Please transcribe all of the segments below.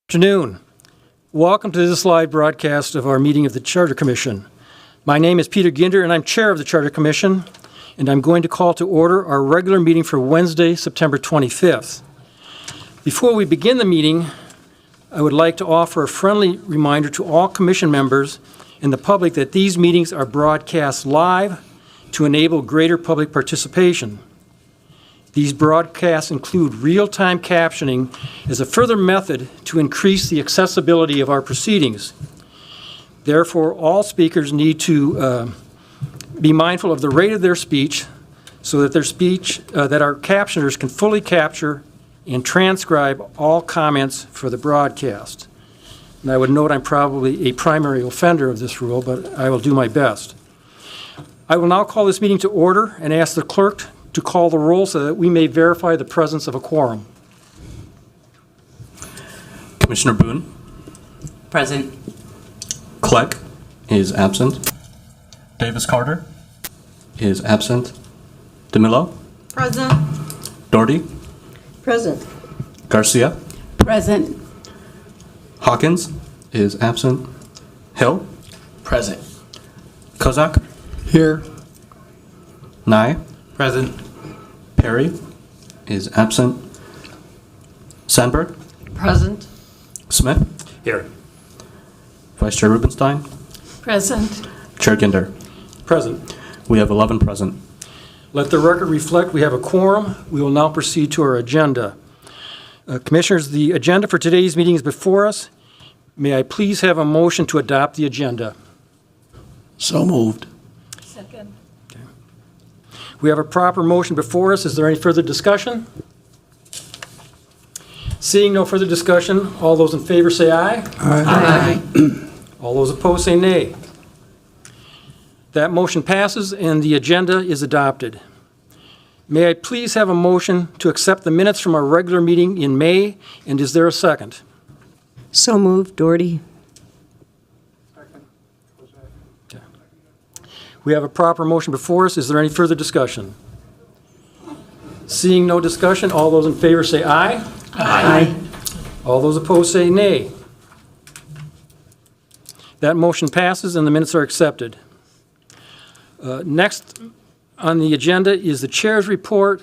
Afternoon. Welcome to this live broadcast of our meeting of the Charter Commission. My name is Peter Ginder, and I'm chair of the Charter Commission, and I'm going to call to order our regular meeting for Wednesday, September 25th. Before we begin the meeting, I would like to offer a friendly reminder to all commission members and the public that these meetings are broadcast live to enable greater public participation. These broadcasts include real-time captioning as a further method to increase the accessibility of our proceedings. Therefore, all speakers need to be mindful of the rate of their speech so that that our captioners can fully capture and transcribe all comments for the broadcast. And I would note I'm probably a primary offender of this rule, but I will do my best. I will now call this meeting to order and ask the clerk to call the roll so that we may verify the presence of a quorum. Commissioner Boone? Present. Clegg is absent. Davis Carter? Is absent. DeMillo? Present. Doherty? Present. Garcia? Present. Hawkins is absent. Hill? Present. Kozak? Here. Nye? Present. Perry is absent. Sandberg? Present. Smith? Here. Vice Chair Rubenstein? Present. Chair Ginder? Present. We have 11 present. Let the record reflect we have a quorum. We will now proceed to our agenda. Commissioners, the agenda for today's meeting is before us. May I please have a motion to adopt the agenda? So moved. Second. We have a proper motion before us. Is there any further discussion? Seeing no further discussion, all those in favor say aye. Aye. All those opposed say nay. That motion passes and the agenda is adopted. May I please have a motion to accept the minutes from our regular meeting in May, and is there a second? So moved, Doherty. We have a proper motion before us. Is there any further discussion? Seeing no discussion, all those in favor say aye. Aye. All those opposed say nay. That motion passes and the minutes are accepted. Next on the agenda is the chair's report.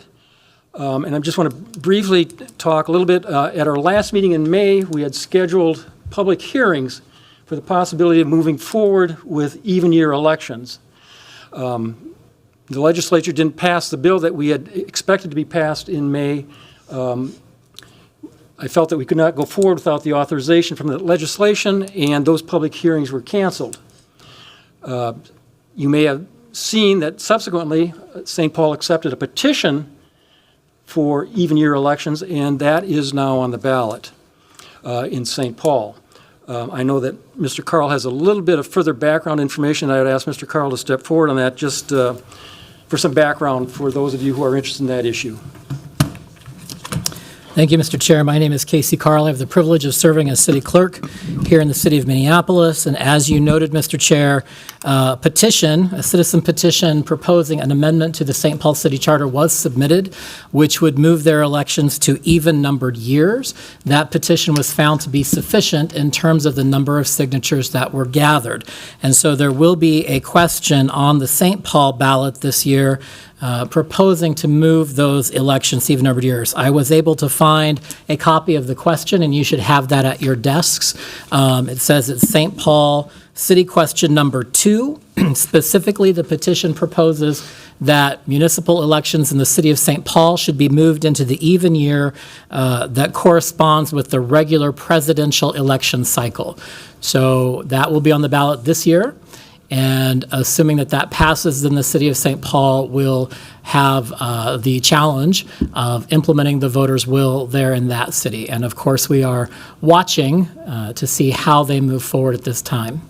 And I just want to briefly talk a little bit. At our last meeting in May, we had scheduled public hearings for the possibility of moving forward with even-year elections. The legislature didn't pass the bill that we had expected to be passed in May. I felt that we could not go forward without the authorization from the legislation, and those public hearings were canceled. You may have seen that subsequently St. Paul accepted a petition for even-year elections, and that is now on the ballot in St. Paul. I know that Mr. Carl has a little bit of further background information. I would ask Mr. Carl to step forward on that just for some background for those of you who are interested in that issue. Thank you, Mr. Chair. My name is Casey Carl. I have the privilege of serving as city clerk here in the city of Minneapolis. And as you noted, Mr. Chair, a citizen petition proposing an amendment to the St. Paul City Charter was submitted, which would move their elections to even-numbered years. That petition was found to be sufficient in terms of the number of signatures that were gathered. And so there will be a question on the St. Paul ballot this year proposing to move those elections to even-numbered years. I was able to find a copy of the question, and you should have that at your desks. It says it's St. Paul City Question number 2. Specifically, the petition proposes that municipal elections in the city of St. Paul should be moved into the even year that corresponds with the regular presidential election cycle. So that will be on the ballot this year. And assuming that that passes, then the city of St. Paul will have the challenge of implementing the voters' will there in that city. And of course, we are watching to see how they move forward at this time.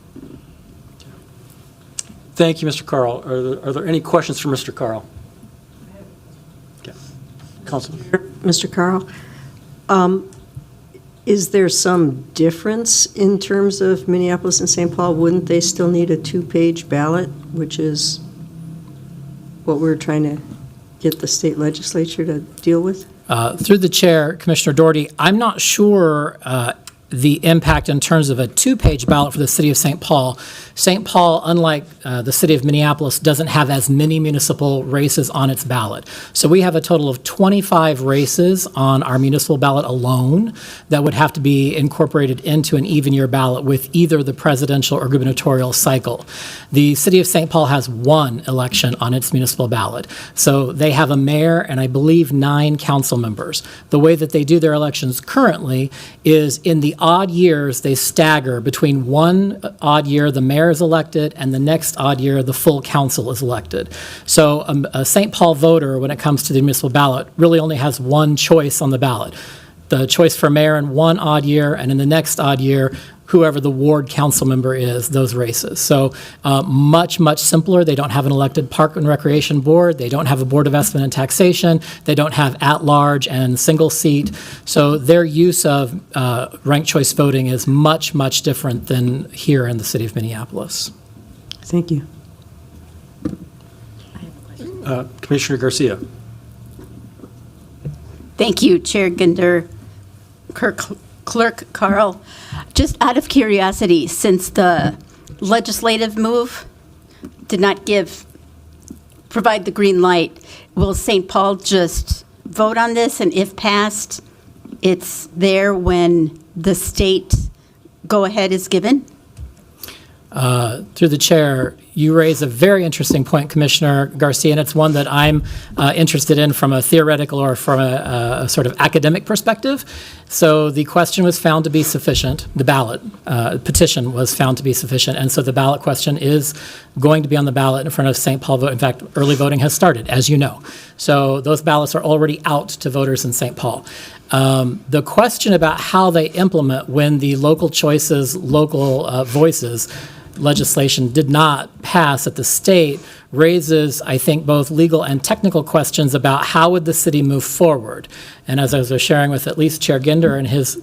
Thank you, Mr. Carl. Are there any questions for Mr. Carl? Okay. Councilman. Mr. Carl, is there some difference in terms of Minneapolis and St. Paul? Wouldn't they still need a 2-page ballot, which is what we're trying to get the state legislature to deal with? Through the chair, Commissioner Doherty, I'm not sure the impact in terms of a two-page ballot for the city of St. Paul. St. Paul, unlike the city of Minneapolis, doesn't have as many municipal races on its ballot. So we have a total of 25 races on our municipal ballot alone that would have to be incorporated into an even-year ballot with either the presidential or gubernatorial cycle. The city of St. Paul has one election on its municipal ballot. So they have a mayor and I believe 9 council members. The way that they do their elections currently is in the odd years, they stagger between one odd year the mayor is elected and the next odd year the full council is elected. So a St. Paul voter, when it comes to the municipal ballot, really only has one choice on the ballot. The choice for mayor in one odd year, and in the next odd year, whoever the ward council member is, those races. So much, much simpler. They don't have an elected park and recreation board. They don't have a board of estimate and taxation. They don't have at-large and single seat. So their use of ranked choice voting is much, much different than here in the city of Minneapolis. Thank you. Commissioner Garcia. Thank you, Chair Ginder, Clerk Carl. Just out of curiosity, since the legislative move did not provide the green light, will St. Paul just vote on this? And if passed, it's there when the state go-ahead is given? Through the chair, you raise a very interesting point, Commissioner Garcia, and it's one that I'm interested in from a theoretical or from a sort of academic perspective. So the question was found to be sufficient. The ballot petition was found to be sufficient, and so the ballot question is going to be on the ballot in front of St. Paul vote. In fact, early voting has started, as you know. So those ballots are already out to voters in St. Paul. The question about how they implement when the local choices, local voices legislation did not pass at the state raises, I think, both legal and technical questions about how would the city move forward. And as I was sharing with at least Chair Ginder in his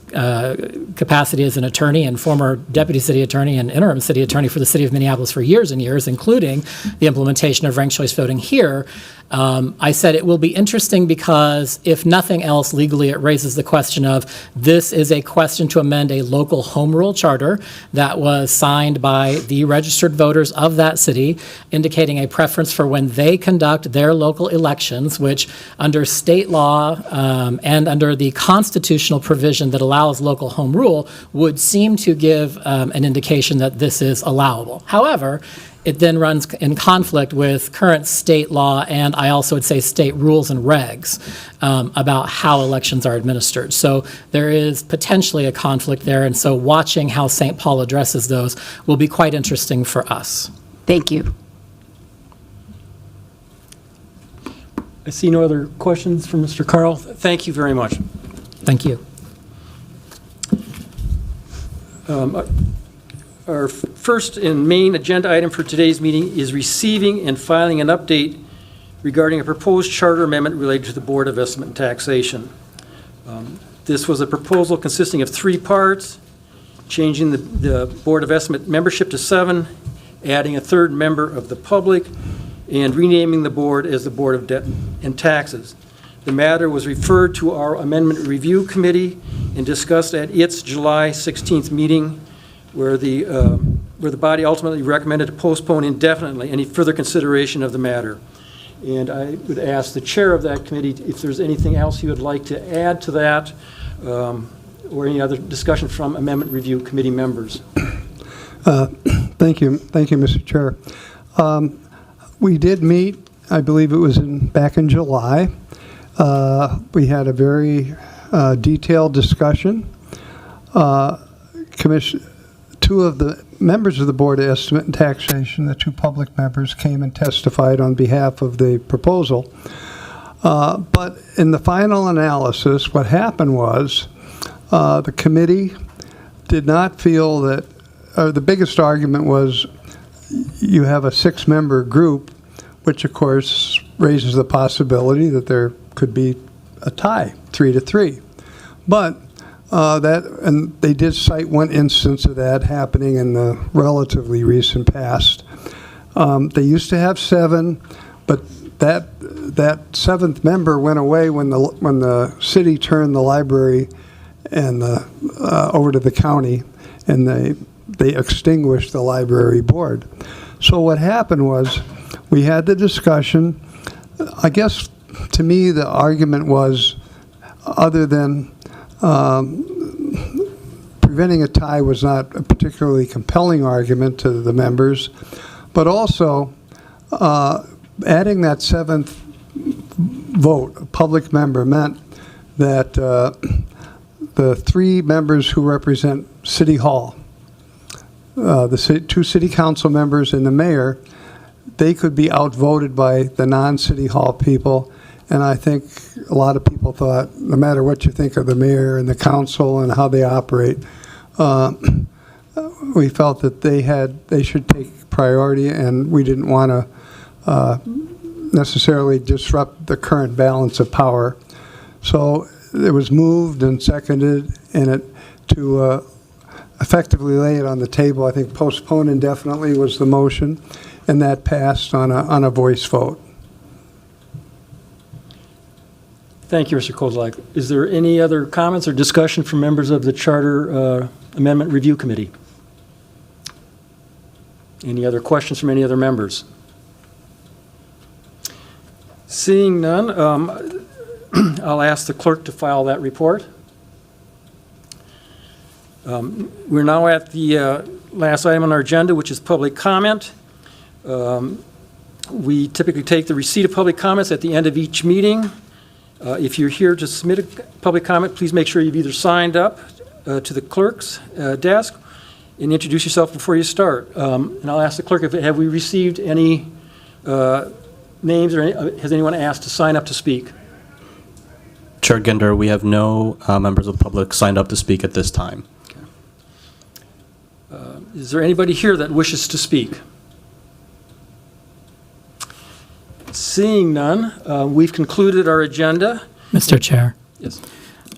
capacity as an attorney and former deputy city attorney and interim city attorney for the city of Minneapolis for years and years, including the implementation of ranked choice voting here, I said it will be interesting because if nothing else legally, it raises the question of this is a question to amend a local home rule charter that was signed by the registered voters of that city, indicating a preference for when they conduct their local elections, which under state law and under the constitutional provision that allows local home rule would seem to give an indication that this is allowable. However, it then runs in conflict with current state law and I also would say state rules and regs about how elections are administered. So there is potentially a conflict there, and so watching how St. Paul addresses those will be quite interesting for us. Thank you. I see no other questions from Mr. Carl. Thank you very much. Thank you. Our first and main agenda item for today's meeting is receiving and filing an update regarding a proposed charter amendment related to the Board of Estimate and Taxation. This was a proposal consisting of 3 parts, changing the Board of Estimate membership to 7, adding a 3rd member of the public, and renaming the board as the Board of Debt and Taxes. The matter was referred to our Amendment Review Committee and discussed at its July 16th meeting, where the body ultimately recommended to postpone indefinitely any further consideration of the matter. And I would ask the chair of that committee if there's anything else you would like to add to that, or any other discussion from Amendment Review Committee members. Thank you, Mr. Chair. We did meet, I believe it was back in July. We had a very detailed discussion. Two of the members of the Board of Estimate and Taxation, the 2 public members, came and testified on behalf of the proposal. But in the final analysis, what happened was the committee did not feel that, the biggest argument was you have a 6-member group, which of course raises the possibility that there could be a tie, 3-3. But and they did cite one instance of that happening in the relatively recent past. They used to have 7, but that 7th member went away when the city turned the library over to the county, and they extinguished the library board. So what happened was, we had the discussion. I guess, to me, the argument was, other than preventing a tie was not a particularly compelling argument to the members, but also adding that seventh vote, a public member, meant that the three members who represent City Hall, two city council members and the mayor, they could be outvoted by the non-City Hall people. And I think a lot of people thought, no matter what you think of the mayor and the council and how they operate, we felt that they should take priority, and we didn't want to necessarily disrupt the current balance of power. So it was moved and seconded, and to effectively lay it on the table. I think postpone indefinitely was the motion, and that passed on a voice vote. Thank you, Mr. Kozlak. Is there any other comments or discussion from members of the Charter Amendment Review Committee? Any other questions from any other members? Seeing none, I'll ask the clerk to file that report. We're now at the last item on our agenda, which is public comment. We typically take the receipt of public comments at the end of each meeting. If you're here to submit a public comment, please make sure you've either signed up to the clerk's desk and introduce yourself before you start. And I'll ask the clerk, have we received any names, or has anyone asked to sign up to speak? Chair Ginder, we have no members of the public signed up to speak at this time. Is there anybody here that wishes to speak? Seeing none, we've concluded our agenda. Mr. Chair. Yes.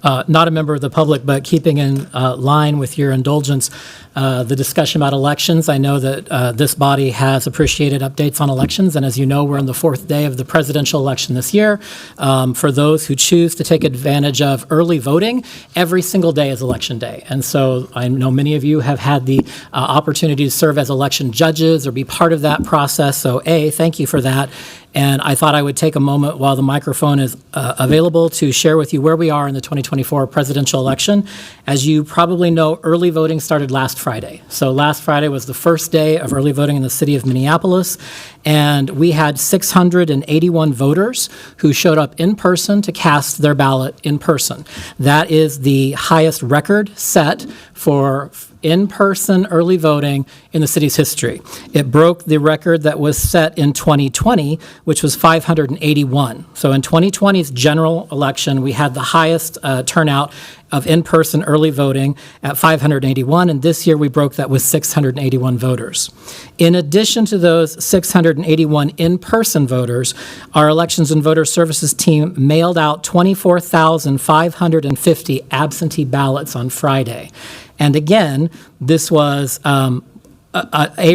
Not a member of the public, but keeping in line with your indulgence, the discussion about elections. I know that this body has appreciated updates on elections, and as you know, we're on the fourth day of the presidential election this year. For those who choose to take advantage of early voting, every single day is election day. And so I know many of you have had the opportunity to serve as election judges or be part of that process. So thank you for that. And I thought I would take a moment while the microphone is available to share with you where we are in the 2024 presidential election. As you probably know, early voting started last Friday. So last Friday was the first day of early voting in the city of Minneapolis, and we had 681 voters who showed up in person to cast their ballot in person. That is the highest record set for in-person early voting in the city's history. It broke the record that was set in 2020, which was 581. So in 2020's general election, we had the highest turnout of in-person early voting at 581, and this year we broke that with 681 voters. In addition to those 681 in-person voters, our Elections and Voter Services team mailed out 24,550 absentee ballots on Friday. And again, this was a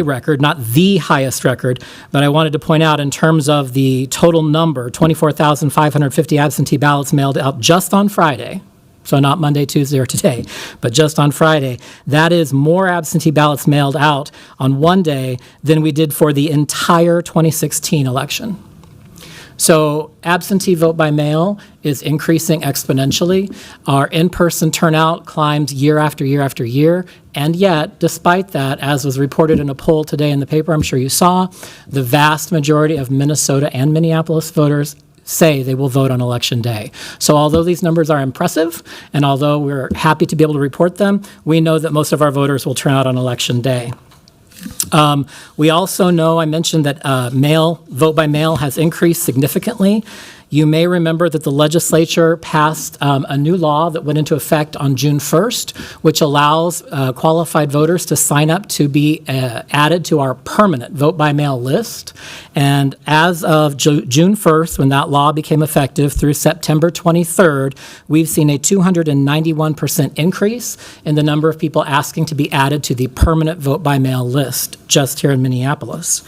record, not the highest record, but I wanted to point out in terms of the total number, 24,550 absentee ballots mailed out just on Friday, so not Monday, Tuesday, or today, but just on Friday. That is more absentee ballots mailed out on one day than we did for the entire 2016 election. So absentee vote by mail is increasing exponentially. Our in-person turnout climbs year after year after year. And yet, despite that, as was reported in a poll today in the paper, I'm sure you saw, the vast majority of Minnesota and Minneapolis voters say they will vote on Election Day. So although these numbers are impressive, and although we're happy to be able to report them, we know that most of our voters will turn out on Election Day. We also know, I mentioned that vote by mail has increased significantly. You may remember that the legislature passed a new law that went into effect on June 1st, which allows qualified voters to sign up to be added to our permanent vote by mail list. And as of June 1st, when that law became effective, through September 23rd, we've seen a 291% increase in the number of people asking to be added to the permanent vote-by-mail list just here in Minneapolis.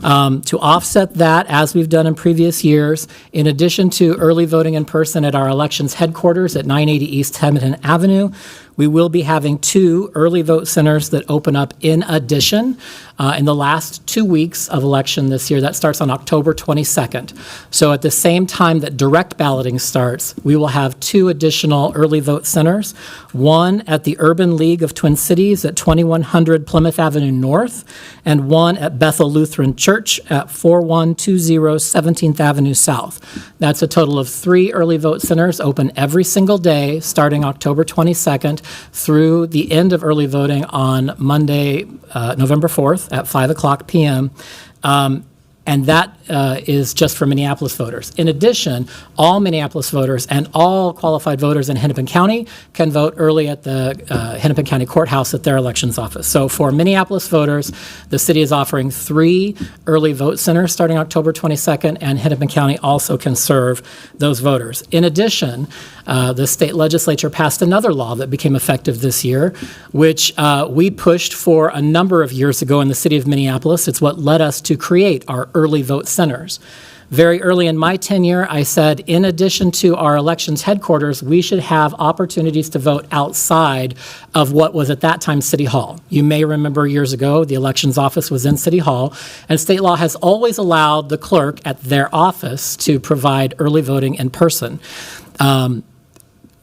To offset that, as we've done in previous years, in addition to early voting in person at our elections headquarters at 980 East Hamilton Avenue, we will be having 2 early vote centers that open up in addition in the last 2 weeks of election this year. That starts on October 22nd. So at the same time that direct balloting starts, we will have 2 additional early vote centers, one at the Urban League of Twin Cities at 2100 Plymouth Avenue North, and one at Bethel Lutheran Church at 4120 17th Avenue South. That's a total of 3 early vote centers open every single day starting October 22nd through the end of early voting on Monday, November 4th at 5 o'clock p.m. And that is just for Minneapolis voters. In addition, all Minneapolis voters and all qualified voters in Hennepin County can vote early at the Hennepin County Courthouse at their elections office. So for Minneapolis voters, the city is offering 3 early vote centers starting October 22nd, and Hennepin County also can serve those voters. In addition, the state legislature passed another law that became effective this year, which we pushed for a number of years ago in the city of Minneapolis. It's what led us to create our early vote centers. Very early in my tenure, I said, in addition to our elections headquarters, we should have opportunities to vote outside of what was at that time City Hall. You may remember years ago, the elections office was in City Hall, and state law has always allowed the clerk at their office to provide early voting in person.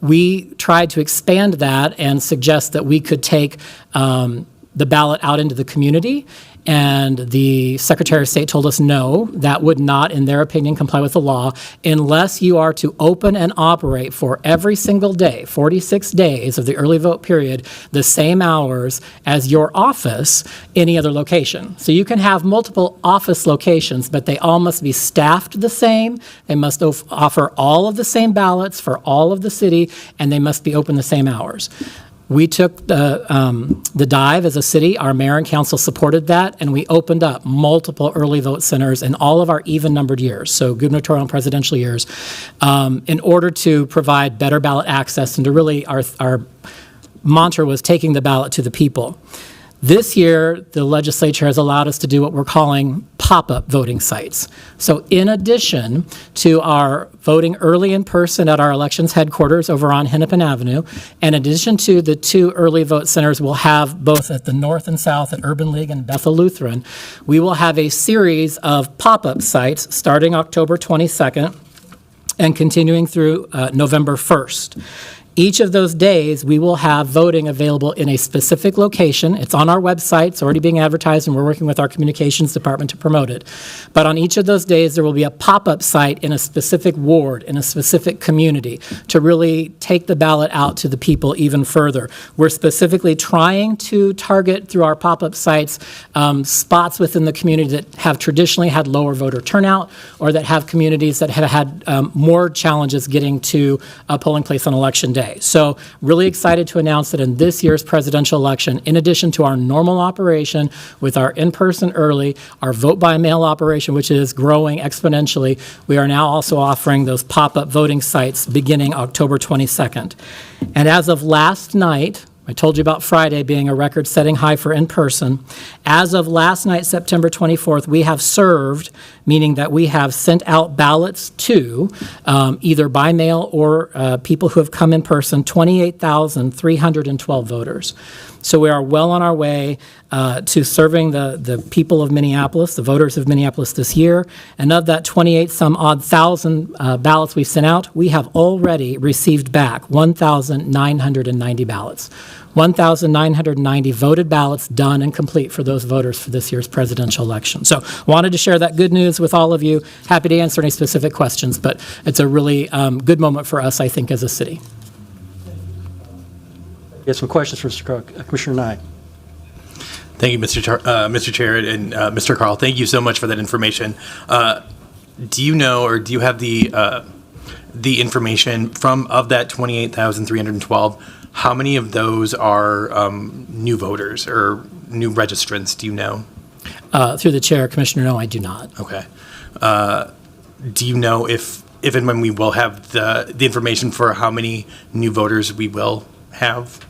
We tried to expand that and suggest that we could take the ballot out into the community, and the Secretary of State told us no, that would not, in their opinion, comply with the law unless you are to open and operate for every single day, 46 days of the early vote period, the same hours as your office, any other location. So you can have multiple office locations, but they all must be staffed the same, they must offer all of the same ballots for all of the city, and they must be open the same hours. We took the dive as a city. Our mayor and council supported that, and we opened up multiple early vote centers in all of our even-numbered years, so gubernatorial and presidential years, in order to provide better ballot access and to really, our mantra was taking the ballot to the people. This year, the legislature has allowed us to do what we're calling pop-up voting sites. So in addition to our voting early in person at our elections headquarters over on Hennepin Avenue, in addition to the 2 early vote centers we'll have both at the north and south at Urban League and Bethel Lutheran, we will have a series of pop-up sites starting October 22nd and continuing through November 1st. Each of those days, we will have voting available in a specific location. It's on our website. It's already being advertised, and we're working with our communications department to promote it. But on each of those days, there will be a pop-up site in a specific ward, in a specific community, to really take the ballot out to the people even further. We're specifically trying to target, through our pop-up sites, spots within the community that have traditionally had lower voter turnout, or that have communities that have had more challenges getting to a polling place on election day. So really excited to announce that in this year's presidential election, in addition to our normal operation with our in-person early, our vote-by-mail operation, which is growing exponentially, we are now also offering those pop-up voting sites beginning October 22nd. And as of last night, I told you about Friday being a record-setting high for in-person. As of last night, September 24th, we have served, meaning that we have sent out ballots to, either by mail or people who have come in person, 28,312 voters. So we are well on our way to serving the people of Minneapolis, the voters of Minneapolis this year. And of that 28-some-odd thousand ballots we've sent out, we have already received back 1,990 ballots. 1,990 voted ballots done and complete for those voters for this year's presidential election. So wanted to share that good news with all of you. Happy to answer any specific questions, but it's a really good moment for us, I think, as a city. You have some questions for Commissioner Nye. Thank you, Mr. Chair, and Mr. Carl. Thank you so much for that information. Do you know, or do you have the information of that 28,312? How many of those are new voters or new registrants? Do you know? Through the chair, Commissioner, no, I do not. Okay. Do you know if and when we will have the information for how many new voters we will have?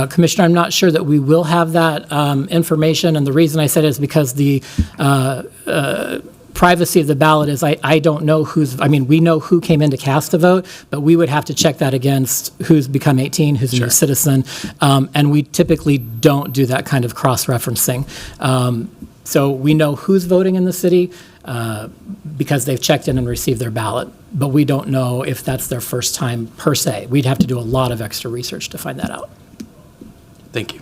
Commissioner, I'm not sure that we will have that information, and the reason I said it is because the privacy of the ballot is I don't know we know who came in to cast a vote, but we would have to check that against who's become 18, who's a new citizen, and we typically don't do that kind of cross-referencing. So we know who's voting in the city because they've checked in and received their ballot, but we don't know if that's their first time per se. We'd have to do a lot of extra research to find that out. Thank you.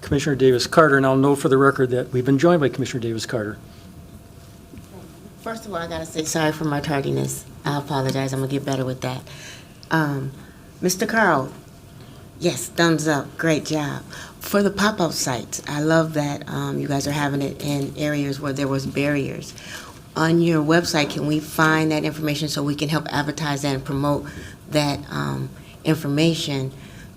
Commissioner Davis Carter, and I'll note for the record that we've been joined by Commissioner Davis Carter. First of all, I gotta say sorry for my tardiness. I apologize. I'm gonna get better with that. Mr. Carl, yes, thumbs up. Great job. For the pop-up sites, I love that you guys are having it in areas where there was barriers. On your website, can we find that information so we can help advertise that and promote that information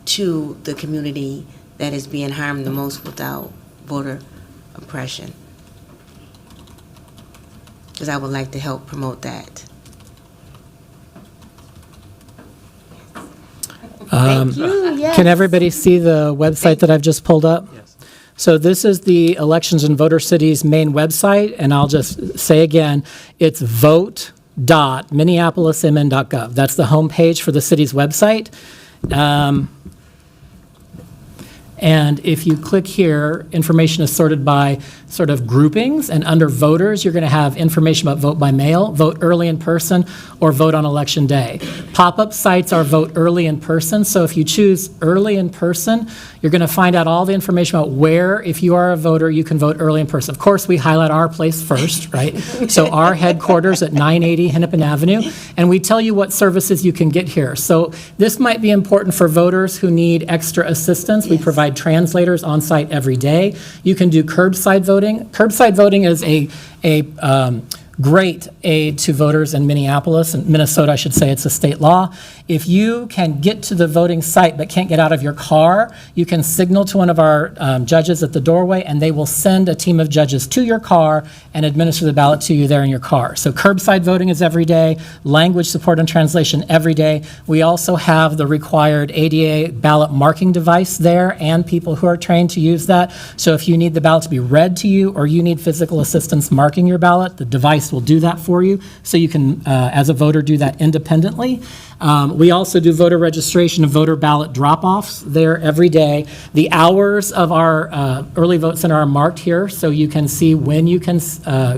to the community that is being harmed the most without voter oppression? Because I would like to help promote that. Thank you. Yes. Can everybody see the website that I've just pulled up? Yes. So this is the Elections and Voter Cities main website, and I'll just say again, it's vote.minneapolismn.gov. That's the homepage for the city's website. And if you click here, information is sorted by sort of groupings, and under voters, you're going to have information about vote by mail, vote early in person, or vote on election day. Pop-up sites are vote early in person, so if you choose early in person, you're going to find out all the information about where, if you are a voter, you can vote early in person. Of course, we highlight our place first, right? So our headquarters at 980 Hennepin Avenue, and we tell you what services you can get here. So this might be important for voters who need extra assistance. We provide translators on site every day. You can do curbside voting. Curbside voting is a great aid to voters in Minneapolis, and Minnesota, I should say, it's a state law. If you can get to the voting site but can't get out of your car, you can signal to one of our judges at the doorway, and they will send a team of judges to your car and administer the ballot to you there in your car. So curbside voting is every day, language support and translation every day. We also have the required ADA ballot marking device there and people who are trained to use that. So if you need the ballot to be read to you or you need physical assistance marking your ballot, the device will do that for you, so you can, as a voter, do that independently. We also do voter registration and voter ballot drop-offs there every day. The hours of our early vote center are marked here, so you can see when you can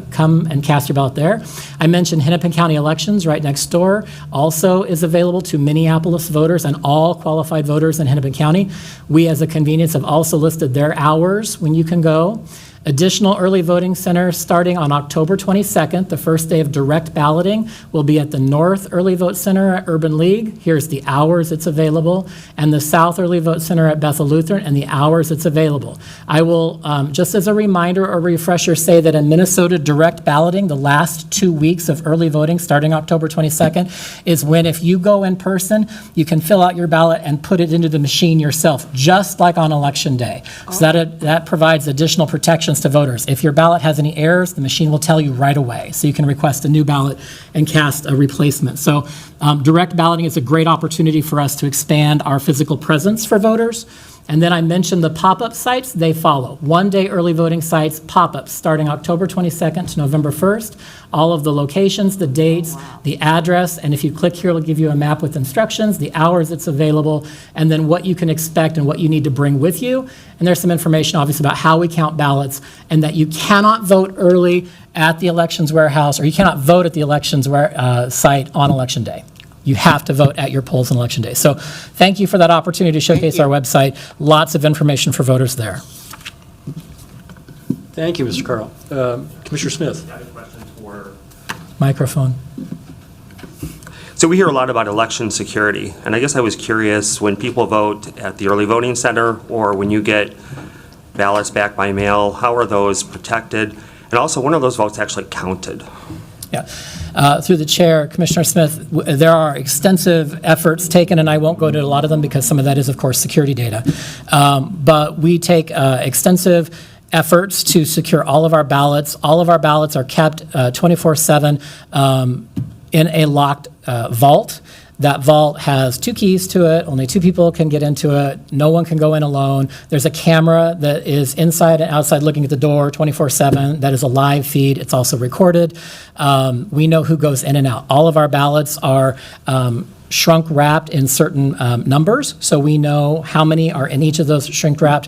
come and cast your ballot there. I mentioned Hennepin County Elections right next door also is available to Minneapolis voters and all qualified voters in Hennepin County. We, as a convenience, have also listed their hours when you can go. Additional early voting centers starting on October 22nd, the first day of direct balloting, will be at the North Early Vote Center at Urban League. Here's the hours it's available, and the South Early Vote Center at Bethel Lutheran and the hours it's available. I will, just as a reminder or refresher, say that in Minnesota, direct balloting, the last 2 weeks of early voting starting October 22nd, is when if you go in person, you can fill out your ballot and put it into the machine yourself, just like on Election Day. So that provides additional protections to voters. If your ballot has any errors, the machine will tell you right away. So you can request a new ballot and cast a replacement. So direct balloting is a great opportunity for us to expand our physical presence for voters. And then I mentioned the pop-up sites. They follow. One-day early voting sites, pop-ups, starting October 22nd to November 1st. All of the locations, the dates, the address, and if you click here, it'll give you a map with instructions, the hours it's available, and then what you can expect and what you need to bring with you. And there's some information, obviously, about how we count ballots and that you cannot vote early at the elections warehouse, or you cannot vote at the elections site on Election Day. You have to vote at your polls on Election Day. So thank you for that opportunity to showcase our website. Lots of information for voters there. Thank you, Mr. Carl. Commissioner Smith. Microphone. So we hear a lot about election security, and I guess I was curious, when people vote at the early voting center or when you get ballots back by mail, how are those protected? And also, when are those votes actually counted? Yeah. Through the chair, Commissioner Smith, there are extensive efforts taken, and I won't go to a lot of them because some of that is, of course, security data. But we take extensive efforts to secure all of our ballots. All of our ballots are kept 24/7 in a locked vault. That vault has 2 keys to it. Only 2 people can get into it. No one can go in alone. There's a camera that is inside and outside looking at the door 24/7. That is a live feed. It's also recorded. We know who goes in and out. All of our ballots are shrunk wrapped in certain numbers, so we know how many are in each of those shrink wrapped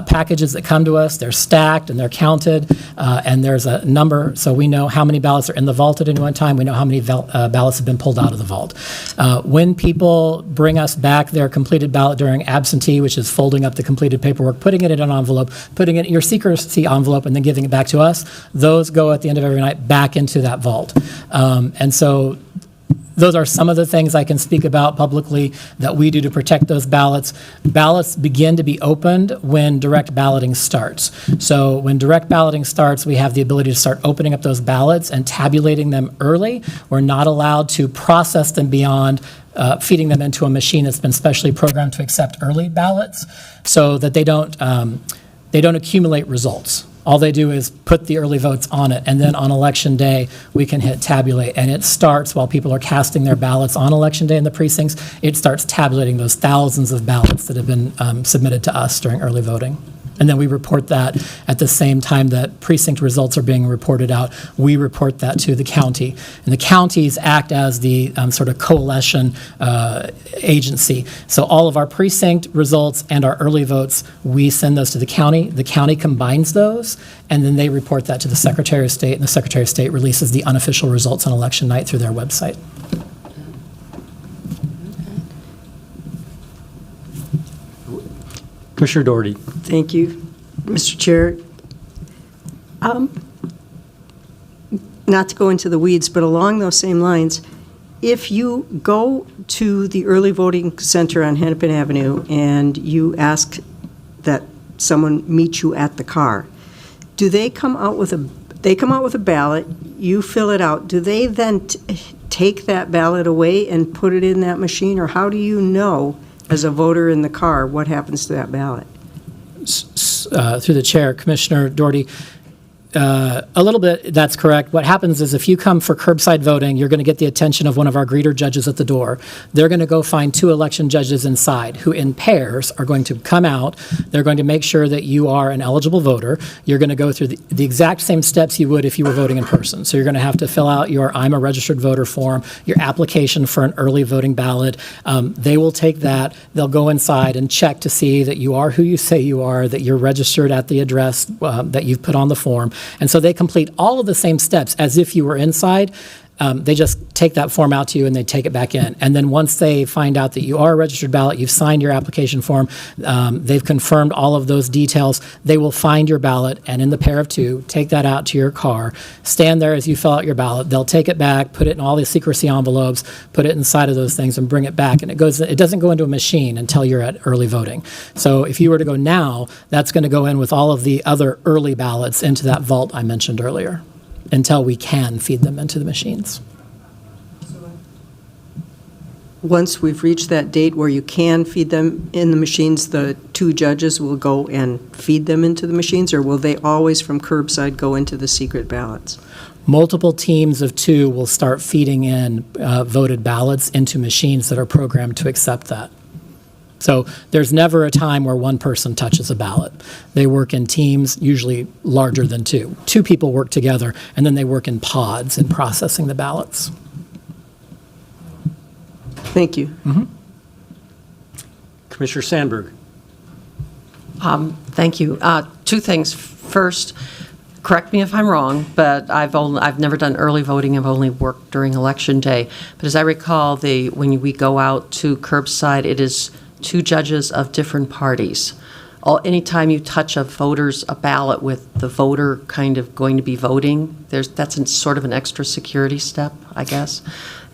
packages that come to us. They're stacked and they're counted, and there's a number, so we know how many ballots are in the vault at any one time. We know how many ballots have been pulled out of the vault. When people bring us back their completed ballot during absentee, which is folding up the completed paperwork, putting it in an envelope, putting it in your secrecy envelope, and then giving it back to us, those go at the end of every night back into that vault. And so those are some of the things I can speak about publicly that we do to protect those ballots. Ballots begin to be opened when direct balloting starts. So when direct balloting starts, we have the ability to start opening up those ballots and tabulating them early. We're not allowed to process them beyond feeding them into a machine that's been specially programmed to accept early ballots so that they don't accumulate results. All they do is put the early votes on it, and then on Election Day, we can hit tabulate. And it starts while people are casting their ballots on Election Day in the precincts. It starts tabulating those thousands of ballots that have been submitted to us during early voting. And then we report that at the same time that precinct results are being reported out. We report that to the county. And the counties act as the sort of coalition agency. So all of our precinct results and our early votes, we send those to the county. The county combines those, and then they report that to the Secretary of State, and the Secretary of State releases the unofficial results on election night through their website. Commissioner Doherty. Thank you, Mr. Chair. Not to go into the weeds, but along those same lines, if you go to the early voting center on Hennepin Avenue and you ask that someone meet you at the car, do they come out with a ballot, you fill it out, do they then take that ballot away and put it in that machine, or how do you know as a voter in the car what happens to that ballot? Through the chair, Commissioner Doherty, a little bit, that's correct. What happens is if you come for curbside voting, you're going to get the attention of one of our greeter judges at the door. They're going to go find 2 election judges inside who in pairs are going to come out. They're going to make sure that you are an eligible voter. You're going to go through the exact same steps you would if you were voting in person. So you're going to have to fill out your I'm a registered voter form, your application for an early voting ballot. They will take that. They'll go inside and check to see that you are who you say you are, that you're registered at the address that you've put on the form. And so they complete all of the same steps as if you were inside. They just take that form out to you and they take it back in. And then once they find out that you are a registered ballot, you've signed your application form, they've confirmed all of those details, they will find your ballot and in the pair of 2, take that out to your car, stand there as you fill out your ballot. They'll take it back, put it in all the secrecy envelopes, put it inside of those things and bring it back. And it doesn't go into a machine until you're at early voting. So if you were to go now, that's going to go in with all of the other early ballots into that vault I mentioned earlier, until we can feed them into the machines. Once we've reached that date where you can feed them in the machines, the 2 judges will go and feed them into the machines, or will they always from curbside go into the secret ballots? Multiple teams of 2 will start feeding in voted ballots into machines that are programmed to accept that. So there's never a time where one person touches a ballot. They work in teams, usually larger than 2. 2 people work together, and then they work in pods in processing the ballots. Thank you. Mm-hmm. Commissioner Sandberg. Thank you. 2 things. First, correct me if I'm wrong, but I've never done early voting. I've only worked during Election Day. But as I recall, when we go out to curbside, it is 2 judges of different parties. Anytime you touch a ballot with the voter kind of going to be voting, that's sort of an extra security step, I guess.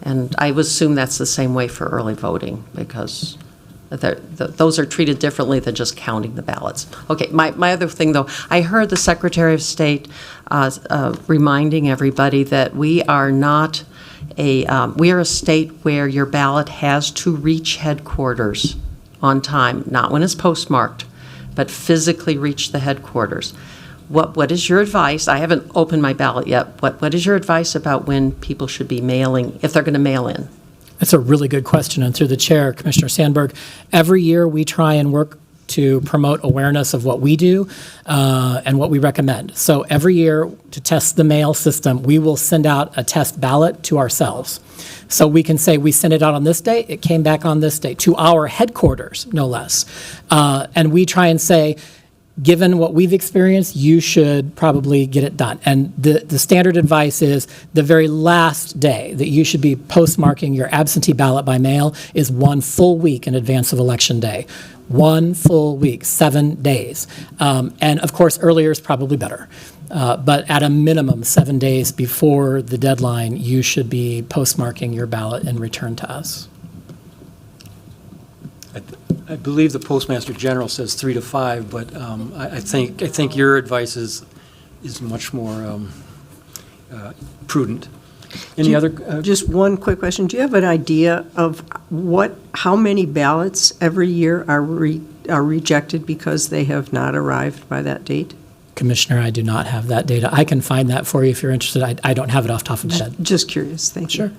And I would assume that's the same way for early voting, because those are treated differently than just counting the ballots. Okay, my other thing, though, I heard the Secretary of State reminding everybody that we are a state where your ballot has to reach headquarters on time, not when it's postmarked, but physically reach the headquarters. what is your advice? I haven't opened my ballot yet. What is your advice about when people should be mailing, if they're going to mail in? That's a really good question, and through the chair, Commissioner Sandberg, every year we try and work to promote awareness of what we do and what we recommend. So every year, to test the mail system, we will send out a test ballot to ourselves. So we can say, we sent it out on this day, it came back on this day, to our headquarters, no less. And we try and say, given what we've experienced, you should probably get it done. And the standard advice is the very last day that you should be postmarking your absentee ballot by mail is 1 full week in advance of Election Day. 1 full week, 7 days. And of course, earlier is probably better. But at a minimum, 7 days before the deadline, you should be postmarking your ballot and return to us. I believe the Postmaster General says 3 to 5, but I think your advice is much more prudent. Any other? Just one quick question. Do you have an idea of how many ballots every year are rejected because they have not arrived by that date? Commissioner, I do not have that data. I can find that for you if you're interested. I don't have it off the top of my head. Just curious. Thank you. Sure.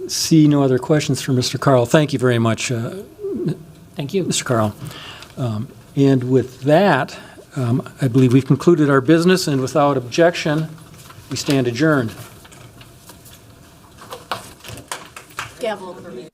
See no other questions for Mr. Carl. Thank you very much, Thank you. Mr. Carl. And with that, I believe we've concluded our business, and without objection, we stand adjourned. Gavel for me.